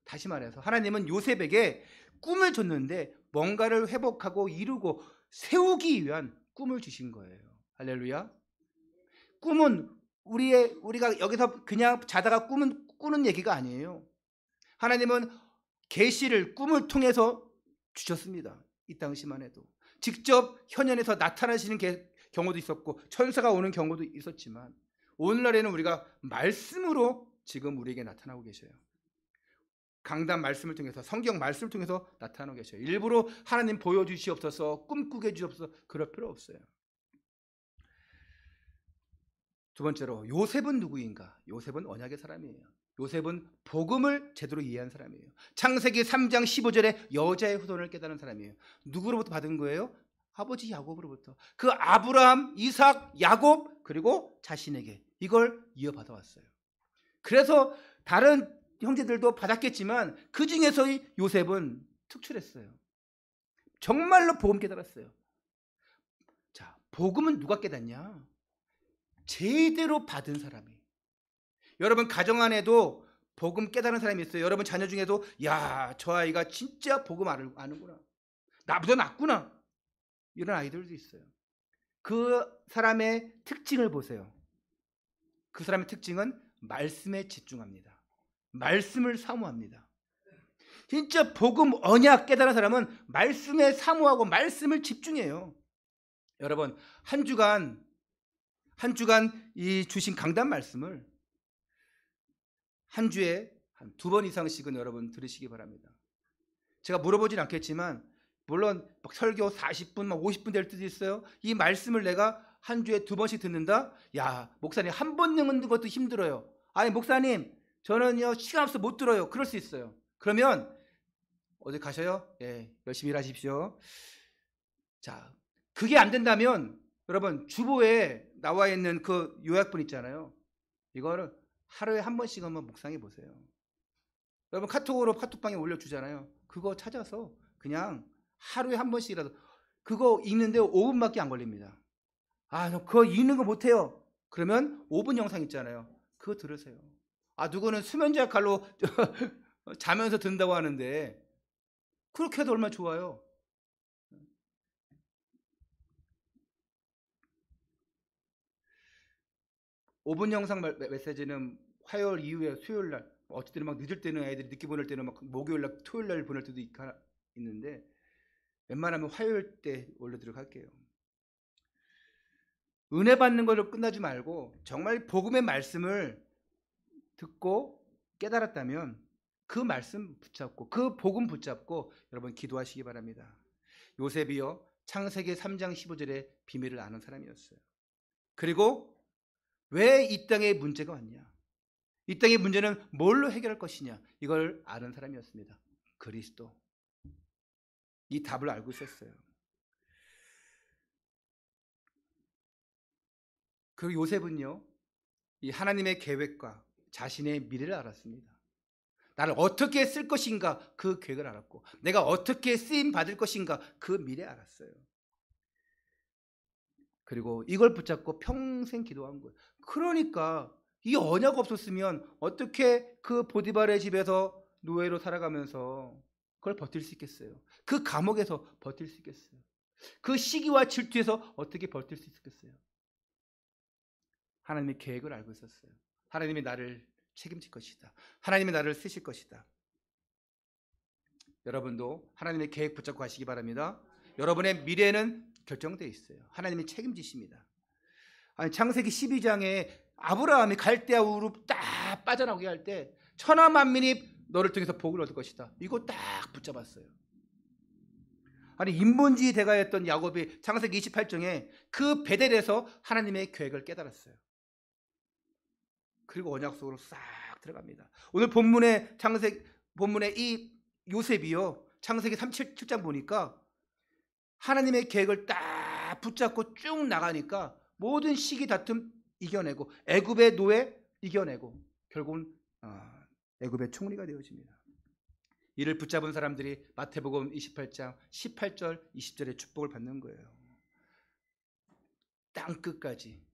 다시 말해서 하나님은 요셉에게 꿈을 줬는데 뭔가를 회복하고 이루고 세우기 위한 꿈을 주신 거예요. 할렐루야. 꿈은 우리가 여기서 그냥 자다가 꾸는 얘기가 아니에요. 하나님은 계시를 꿈을 통해서 주셨습니다. 이 당시만 해도 직접 현현에서 나타나시는 경우도 있었고 천사가 오는 경우도 있었지만 오늘날에는 우리가 말씀으로 지금 우리에게 나타나고 계셔요. 강단 말씀을 통해서 성경 말씀을 통해서 나타나고 계셔요. 일부러 하나님 보여주시옵소서 꿈꾸게 해주옵소서 그럴 필요 없어요. 두 번째로 요셉은 누구인가? 요셉은 언약의 사람이에요. 요셉은 복음을 제대로 이해한 사람이에요. 창세기 3장 15절에 여자의 후손을 깨달은 사람이에요. 누구로부터 받은 거예요? 아버지 야곱으로부터. 그 아브라함, 이삭, 야곱 그리고 자신에게 이걸 이어받아 왔어요. 그래서 다른 형제들도 받았겠지만 그 중에서 요셉은 특출했어요. 정말로 복음 깨달았어요. 자, 복음은 누가 깨닫냐? 제대로 받은 사람이. 여러분 가정 안에도 복음 깨달은 사람이 있어요. 여러분 자녀 중에도 야, 저 아이가 진짜 복음 아는구나. 나보다 낫구나. 이런 아이들도 있어요. 그 사람의 특징을 보세요. 그 사람의 특징은 말씀에 집중합니다. 말씀을 사모합니다. 진짜 복음 언약 깨달은 사람은 말씀에 사모하고 말씀을 집중해요. 여러분 한 주간 이 주신 강단 말씀을 한 주에 한 2번 이상씩은 여러분 들으시기 바랍니다. 제가 물어보진 않겠지만 물론 막 설교 40분, 막 50분 될 때도 있어요. 이 말씀을 내가 한 주에 2번씩 듣는다? 야, 목사님 한 번 듣는 것도 힘들어요. 아니 목사님 저는요 시간 없어서 못 들어요. 그럴 수 있어요. 그러면 어디 가셔요? 예, 열심히 일하십시오. 자, 그게 안 된다면 여러분 주보에 나와 있는 그 요약본 있잖아요. 이거를 하루에 한 번씩 한번 묵상해 보세요. 여러분 카톡으로 카톡방에 올려주잖아요. 그거 찾아서 그냥 하루에 한 번씩이라도 그거 읽는데 5분밖에 안 걸립니다. 아, 그거 읽는 거 못해요. 그러면 5분 영상 있잖아요. 그거 들으세요. 아, 누구는 수면제 역할로 자면서 듣는다고 하는데 그렇게 해도 얼마나 좋아요. 5분 영상 메시지는 화요일 이후에 수요일 날 어쩔 때는 막 늦을 때는 애들이 늦게 보낼 때는 막 목요일 날 토요일 날 보낼 때도 있는데 웬만하면 화요일 때 올려드리도록 할게요. 은혜 받는 걸로 끝나지 말고 정말 복음의 말씀을 듣고 깨달았다면 그 말씀 붙잡고 그 복음 붙잡고 여러분 기도하시기 바랍니다. 요셉이요 창세기 3장 15절에 비밀을 아는 사람이었어요. 그리고 왜 이 땅에 문제가 왔냐? 이 땅의 문제는 뭘로 해결할 것이냐? 이걸 아는 사람이었습니다. 그리스도. 이 답을 알고 있었어요. 그 요셉은요, 이 하나님의 계획과 자신의 미래를 알았습니다. 나를 어떻게 쓸 것인가 그 계획을 알았고 내가 어떻게 쓰임 받을 것인가 그 미래 알았어요. 그리고 이걸 붙잡고 평생 기도한 거예요. 그러니까 이 언약 없었으면 어떻게 그 보디발의 집에서 노예로 살아가면서 그걸 버틸 수 있겠어요? 그 감옥에서 버틸 수 있겠어요? 그 시기와 질투에서 어떻게 버틸 수 있겠어요? 하나님의 계획을 알고 있었어요. 하나님이 나를 책임질 것이다. 하나님이 나를 쓰실 것이다. 여러분도 하나님의 계획 붙잡고 가시기 바랍니다. 여러분의 미래는 결정되어 있어요. 하나님이 책임지십니다. 아니, 창세기 12장에 아브라함이 갈대아 우르 딱 빠져나오게 할 때 천하 만민이 너를 통해서 복을 얻을 것이다. 이거 딱 붙잡았어요. 아니 인본주의 대가였던 야곱이 창세기 28장에 그 베델에서 하나님의 계획을 깨달았어요. 그리고 언약 속으로 싹 들어갑니다. 오늘 본문의 이 요셉이요. 창세기 37장 보니까 하나님의 계획을 딱 붙잡고 쭉 나가니까 모든 시기 다툼 이겨내고 애굽의 노예 이겨내고 결국은 애굽의 총리가 되어집니다. 이를 붙잡은 사람들이 마태복음 28장 18절 20절의 축복을 받는 거예요. 땅 끝까지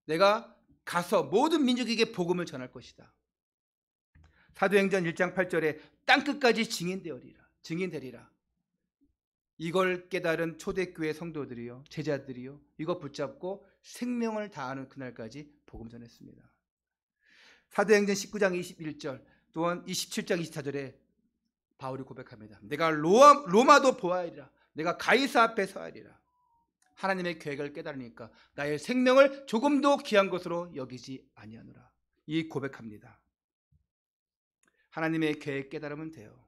내가 가서 모든 민족에게 복음을 전할 것이다. 사도행전 1장 8절에 땅 끝까지 증인되리라. 이걸 깨달은 초대교회 성도들이요, 제자들이요, 이거 붙잡고 생명을 다하는 그날까지 복음 전했습니다. 사도행전 19장 21절 또한 27장 24절에 바울이 고백합니다. 내가 로마도 보아하리라. 내가 가이사 앞에 서하리라. 하나님의 계획을 깨달으니까 나의 생명을 조금도 귀한 것으로 여기지 아니하노라. 이 고백합니다. 하나님의 계획 깨달으면 돼요.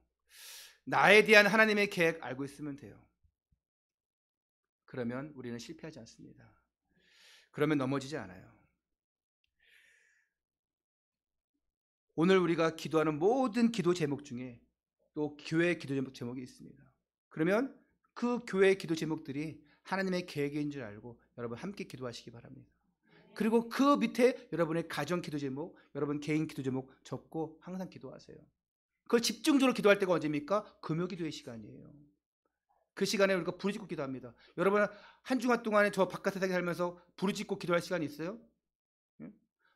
나에 대한 하나님의 계획 알고 있으면 돼요. 그러면 우리는 실패하지 않습니다. 그러면 넘어지지 않아요. 오늘 우리가 기도하는 모든 기도 제목 중에 또 교회의 기도 제목이 있습니다. 그러면 그 교회의 기도 제목들이 하나님의 계획인 줄 알고 여러분 함께 기도하시기 바랍니다. 그리고 그 밑에 여러분의 가정 기도 제목, 여러분 개인 기도 제목 적고 항상 기도하세요. 그걸 집중적으로 기도할 때가 언제입니까? 금요 기도의 시간이에요. 그 시간에 우리가 부르짖고 기도합니다. 여러분 한 주간 동안에 저 바깥 세상에 살면서 부르짖고 기도할 시간이 있어요? 예?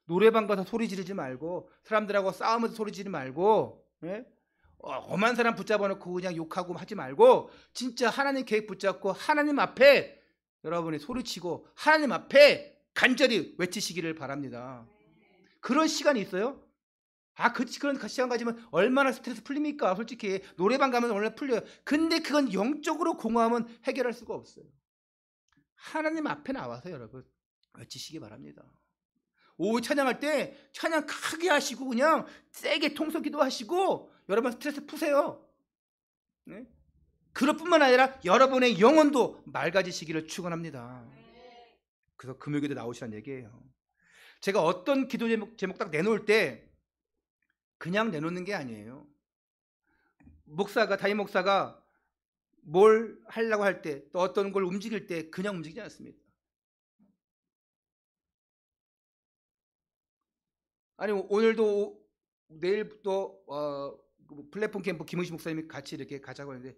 노래방 가서 소리 지르지 말고 사람들하고 싸우면서 소리 지르지 말고 예? 엄한 사람 붙잡아 놓고 그냥 욕하고 하지 말고 진짜 하나님 계획 붙잡고 하나님 앞에 여러분이 소리치고 하나님 앞에 간절히 외치시기를 바랍니다. 그런 시간이 있어요? 그런 시간 가지면 얼마나 스트레스 풀립니까? 솔직히 노래방 가면 원래 풀려요. 근데 그건 영적으로 공허하면 해결할 수가 없어요. 하나님 앞에 나와서 여러분 외치시기 바랍니다. 오후 찬양할 때 찬양 크게 하시고 그냥 세게 통성 기도하시고 여러분 스트레스 푸세요. 네? 그것뿐만 아니라 여러분의 영혼도 맑아지시기를 축원합니다. 그래서 금요기도 나오시라는 얘기예요. 제가 어떤 기도 제목 딱 내놓을 때 그냥 내놓는 게 아니에요. 담임 목사가 뭘 하려고 할 때 또 어떤 걸 움직일 때 그냥 움직이지 않습니다. 아니 오늘도 내일 또 플랫폼 캠프 김은식 목사님이 같이 이렇게 가자고 하는데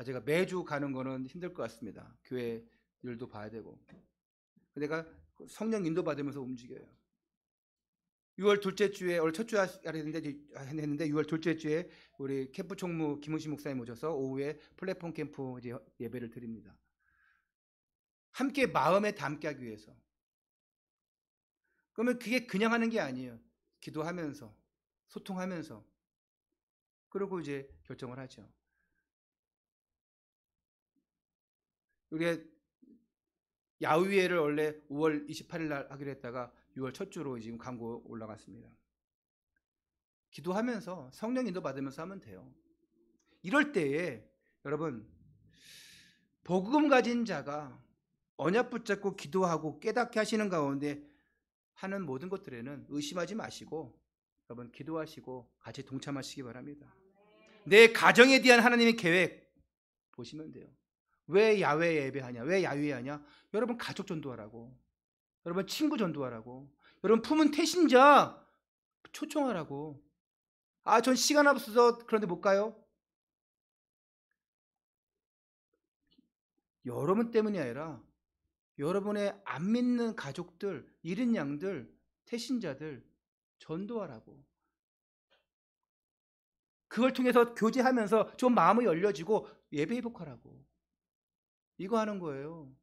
제가 매주 가는 거는 힘들 것 같습니다. 교회 일도 봐야 되고 내가 성령 인도 받으면서 움직여요. 6월 둘째 주에 원래 첫 주에 했는데 6월 둘째 주에 우리 캠프 총무 김은식 목사님 오셔서 오후에 플랫폼 캠프 이제 예배를 드립니다. 함께 마음에 담게 하기 위해서. 그러면 그게 그냥 하는 게 아니에요. 기도하면서 소통하면서 그리고 이제 결정을 하죠. 우리가 야후회를 원래 5월 28일 날 하기로 했다가 6월 첫 주로 지금 광고 올라갔습니다. 기도하면서 성령 인도 받으면서 하면 돼요. 이럴 때에 여러분 복음 가진 자가 언약 붙잡고 기도하고 깨닫게 하시는 가운데 하는 모든 것들에는 의심하지 마시고 여러분 기도하시고 같이 동참하시기 바랍니다. 내 가정에 대한 하나님의 계획 보시면 돼요. 왜 야외 예배하냐? 왜 야외하냐? 여러분 가족 전도하라고. 여러분 친구 전도하라고. 여러분 품은 태신자 초청하라고. 전 시간 없어서 그런데 못 가요. 여러분 때문이 아니라 여러분의 안 믿는 가족들, 잃은 양들, 태신자들 전도하라고. 그걸 통해서 교제하면서 좀 마음이 열려지고 예배 회복하라고. 이거 하는 거예요.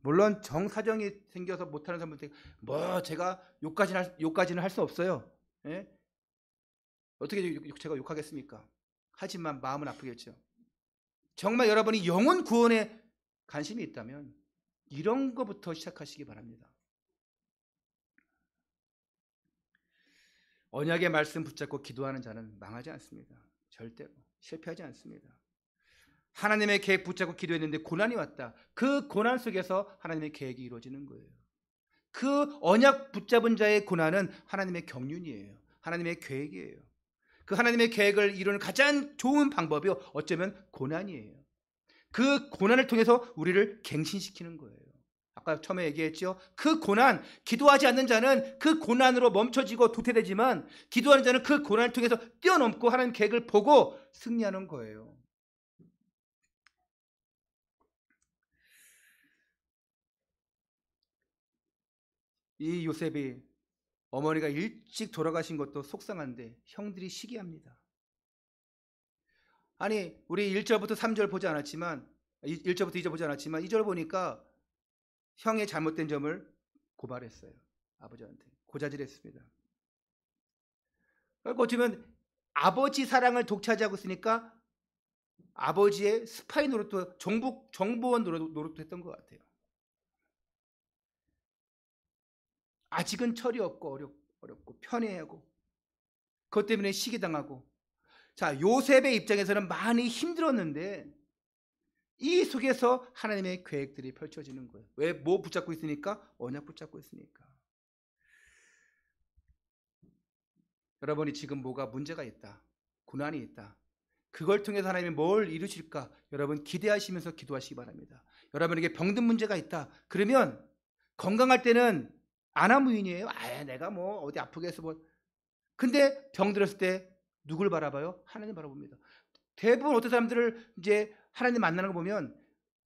물론 정사정이 생겨서 못하는 사람들 제가 욕까지는 할 수 없어요. 예? 어떻게 제가 욕하겠습니까? 하지만 마음은 아프겠죠. 정말 여러분이 영혼 구원에 관심이 있다면 이런 것부터 시작하시기 바랍니다. 언약의 말씀 붙잡고 기도하는 자는 망하지 않습니다. 절대로 실패하지 않습니다. 하나님의 계획 붙잡고 기도했는데 고난이 왔다. 그 고난 속에서 하나님의 계획이 이루어지는 거예요. 그 언약 붙잡은 자의 고난은 하나님의 경륜이에요. 하나님의 계획이에요. 그 하나님의 계획을 이루는 가장 좋은 방법이 어쩌면 고난이에요. 그 고난을 통해서 우리를 갱신시키는 거예요. 아까 처음에 얘기했죠. 그 고난, 기도하지 않는 자는 그 고난으로 멈춰지고 도태되지만 기도하는 자는 그 고난을 통해서 뛰어넘고 하나님 계획을 보고 승리하는 거예요. 이 요셉이 어머니가 일찍 돌아가신 것도 속상한데 형들이 시기합니다. 아니 우리 1절부터 3절 보지 않았지만 1절부터 2절 보지 않았지만 2절 보니까 형의 잘못된 점을 고발했어요. 아버지한테 고자질했습니다. 그러니까 어쩌면 아버지 사랑을 독차지하고 있으니까 아버지의 스파이 노릇도 정보원 노릇도 했던 것 같아요. 아직은 철이 없고 어렵고 편애하고 그것 때문에 시기당하고. 자, 요셉의 입장에서는 많이 힘들었는데 이 속에서 하나님의 계획들이 펼쳐지는 거예요. 왜? 뭐 붙잡고 있으니까? 언약 붙잡고 있으니까. 여러분이 지금 뭐가 문제가 있다, 고난이 있다, 그걸 통해서 하나님이 뭘 이루실까 여러분 기대하시면서 기도하시기 바랍니다. 여러분에게 병든 문제가 있다 그러면 건강할 때는 안하무인이에요. 내가 뭐 어디 아프게 해서 뭐. 근데 병들었을 때 누굴 바라봐요? 하나님 바라봅니다. 대부분 어떤 사람들을 이제 하나님 만나는 거 보면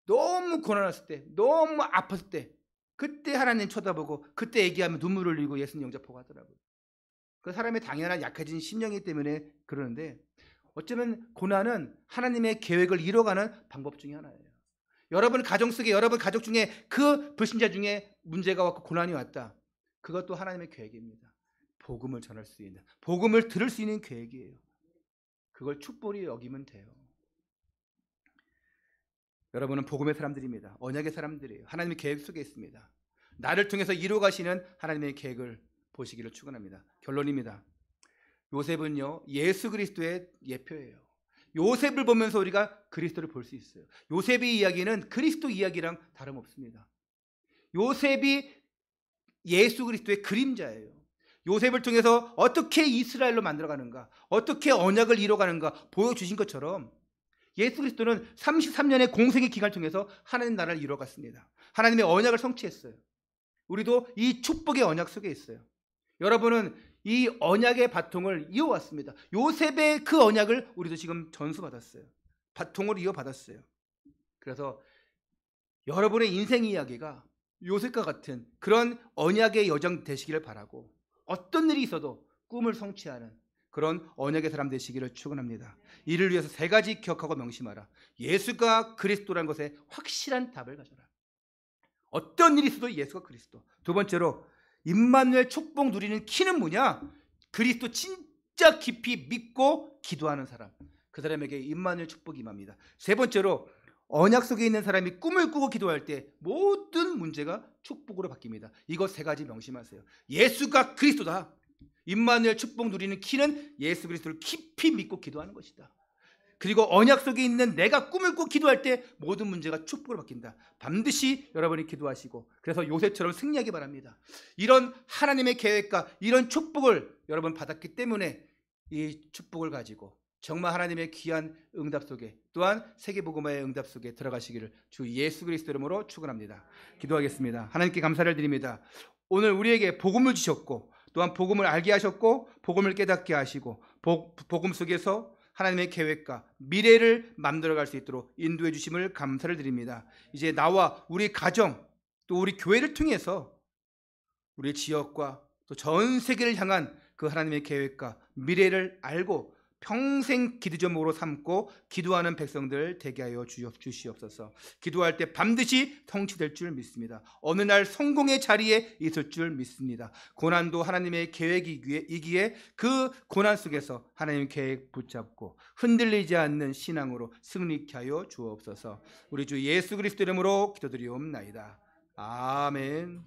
너무 고난했을 때, 너무 아팠을 때, 그때 하나님 쳐다보고 그때 얘기하면 눈물을 흘리고 예수님 영접하고 하더라고요. 그 사람의 당연한 약해진 심령이기 때문에 그러는데 어쩌면 고난은 하나님의 계획을 이뤄가는 방법 중에 하나예요. 여러분 가정 속에 여러분 가족 중에 그 불신자 중에 문제가 왔고 고난이 왔다. 그것도 하나님의 계획입니다. 복음을 전할 수 있는, 복음을 들을 수 있는 계획이에요. 그걸 축복이 여기면 돼요. 여러분은 복음의 사람들입니다. 언약의 사람들이에요. 하나님의 계획 속에 있습니다. 나를 통해서 이루어가시는 하나님의 계획을 보시기를 축원합니다. 결론입니다. 요셉은요 예수 그리스도의 예표예요. 요셉을 보면서 우리가 그리스도를 볼 수 있어요. 요셉의 이야기는 그리스도 이야기랑 다름없습니다. 요셉이 예수 그리스도의 그림자예요. 요셉을 통해서 어떻게 이스라엘로 만들어가는가, 어떻게 언약을 이뤄가는가 보여주신 것처럼 예수 그리스도는 33년의 공생의 기간을 통해서 하나님 나라를 이뤄갔습니다. 하나님의 언약을 성취했어요. 우리도 이 축복의 언약 속에 있어요. 여러분은 이 언약의 바통을 이어왔습니다. 요셉의 그 언약을 우리도 지금 전수받았어요. 바통을 이어받았어요. 그래서 여러분의 인생 이야기가 요셉과 같은 그런 언약의 여정 되시기를 바라고, 어떤 일이 있어도 꿈을 성취하는 그런 언약의 사람 되시기를 축원합니다. 이를 위해서 3가지 기억하고 명심하라. 예수가 그리스도라는 것에 확실한 답을 가져라. 어떤 일이 있어도 예수가 그리스도. 2번째로 임마누엘 축복 누리는 키는 뭐냐? 그리스도 진짜 깊이 믿고 기도하는 사람, 그 사람에게 임마누엘 축복이 임합니다. 3번째로 언약 속에 있는 사람이 꿈을 꾸고 기도할 때 모든 문제가 축복으로 바뀝니다. 이거 3가지 명심하세요. 예수가 그리스도다. 임마누엘 축복 누리는 키는 예수 그리스도를 깊이 믿고 기도하는 것이다. 그리고 언약 속에 있는 내가 꿈을 꾸고 기도할 때 모든 문제가 축복으로 바뀐다. 반드시 여러분이 기도하시고, 그래서 요셉처럼 승리하기 바랍니다. 이런 하나님의 계획과 이런 축복을 여러분 받았기 때문에 이 축복을 가지고 정말 하나님의 귀한 응답 속에, 또한 세계복음화의 응답 속에 들어가시기를 주 예수 그리스도 이름으로 축원합니다. 기도하겠습니다. 하나님께 감사를 드립니다. 오늘 우리에게 복음을 주셨고, 또한 복음을 알게 하셨고, 복음을 깨닫게 하시고, 복음 속에서 하나님의 계획과 미래를 만들어갈 수 있도록 인도해 주심을 감사를 드립니다. 이제 나와 우리 가정 또 우리 교회를 통해서 우리 지역과 또 전 세계를 향한 그 하나님의 계획과 미래를 알고 평생 기도 제목으로 삼고 기도하는 백성들 되게 하여 주시옵소서. 기도할 때 반드시 성취될 줄 믿습니다. 어느 날 성공의 자리에 있을 줄 믿습니다. 고난도 하나님의 계획이기에 그 고난 속에서 하나님의 계획 붙잡고 흔들리지 않는 신앙으로 승리케 하여 주옵소서. 우리 주 예수 그리스도 이름으로 기도드리옵나이다. 아멘.